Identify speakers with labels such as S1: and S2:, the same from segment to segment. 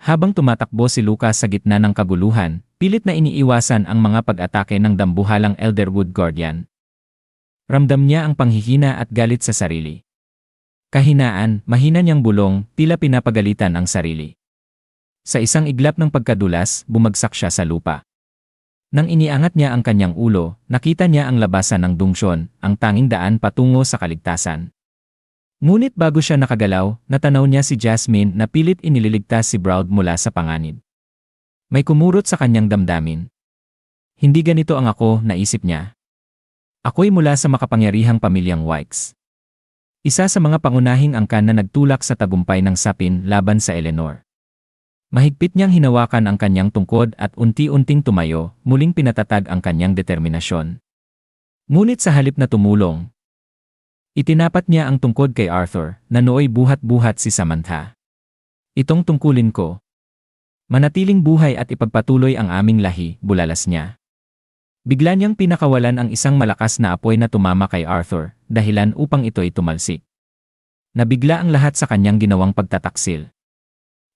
S1: Habang tumatakbo si Lucas sa gitna ng kaguluhan, pilit na iniiwasan ang mga pag-atake ng dambuhalang Elderwood Guardian. Ramdam niya ang panghihina at galit sa sarili. Kahinaan, mahina niyang bulong, tila pinapagalitan ang sarili. Sa isang iglap ng pagkadulas, bumagsak siya sa lupa. Nang iniangat niya ang kanyang ulo, nakita niya ang labasan ng dungsyon, ang tanging daan patungo sa kaligtasan. Ngunit bago siya nakagalaw, natanaw niya si Jasmine na pilit iniligtas si Brown mula sa panganib. May kumurot sa kanyang damdamin. Hindi ganito ang ako, naisip niya. Ako'y mula sa makapangyarihang pamilyang Wykes. Isa sa mga pangunahing angkan na nagtulak sa tagumpay ng sapin laban sa Eleanor. Mahigpit niyang hinawakan ang kanyang tungkod at unti-unting tumayo, muling pinatatag ang kanyang determinasyon. Ngunit sa halip na tumulong, itinapat niya ang tungkod kay Arthur, na nooy buhat-buhat si Samantha. Itong tungkulin ko. Manatiling buhay at ipagpatuloy ang aming lahi, bulalas niya. Bigla niyang pinakawalan ang isang malakas na apoy na tumama kay Arthur, dahilan upang ito'y tumalsik. Nabigla ang lahat sa kanyang ginawang pagtataksil.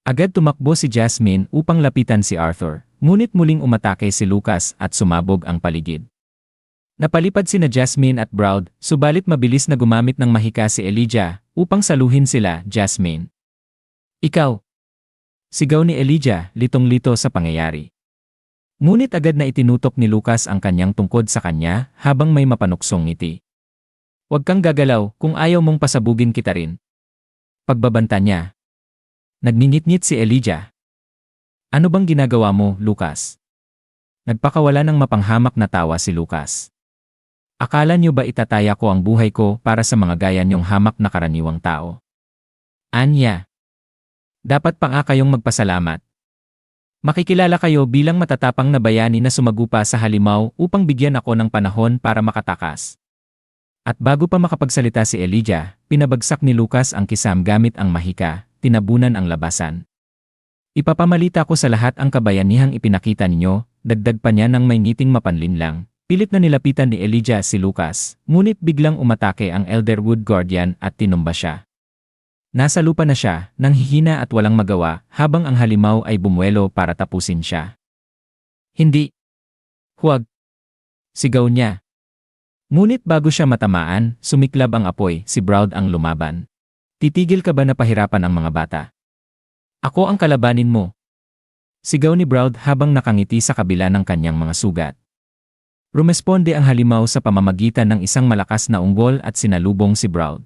S1: Agad tumakbo si Jasmine upang lapitan si Arthur, ngunit muling umatake si Lucas at sumabog ang paligid. Napalipad sina Jasmine at Brown, subalit mabilis na gumamit ng mahika si Elijah upang saluhin sila. Jasmine. Ikaw! Sigaw ni Elijah, litong-lito sa pangyayari. Ngunit agad na itinutok ni Lucas ang kanyang tungkod sa kanya habang may mapanuksong ngiti. Huwag kang gagalaw kung ayaw mong pasabugin kita rin. Pagbabanta niya. Nagngingit-ngit si Elijah. Ano bang ginagawa mo, Lucas? Nagpakawala ng mapanghamak na tawa si Lucas. Akala niyo ba itataya ko ang buhay ko para sa mga gaya niyong hamak na karaniwang tao? Anya. Dapat pa nga kayong magpasalamat. Makikilala kayo bilang matatapang na bayani na sumagupa sa halimaw upang bigyan ako ng panahon para makatakas. At bago pa makapagsalita si Elijah, pinabagsak ni Lucas ang kisam gamit ang mahika, tinabunan ang labasan. Ipapamalita ko sa lahat ang kabayanihang ipinakita ninyo, dagdag pa niya ng may ngiting mapanlinlang. Pilit na nilapitan ni Elijah si Lucas, ngunit biglang umatake ang Elderwood Guardian at tinumba siya. Nasa lupa na siya, nang hihina at walang magawa, habang ang halimaw ay bumuelo para tapusin siya. Hindi. Huwag. Sigaw niya. Ngunit bago siya matamaan, sumiklab ang apoy, si Brown ang lumaban. Titigil ka ba na pahirapan ang mga bata? Ako ang kalabanin mo. Sigaw ni Brown habang nakangiti sa kabila ng kanyang mga sugat. Rumesponde ang halimaw sa pamamagitan ng isang malakas na unggol at sinalubong si Brown.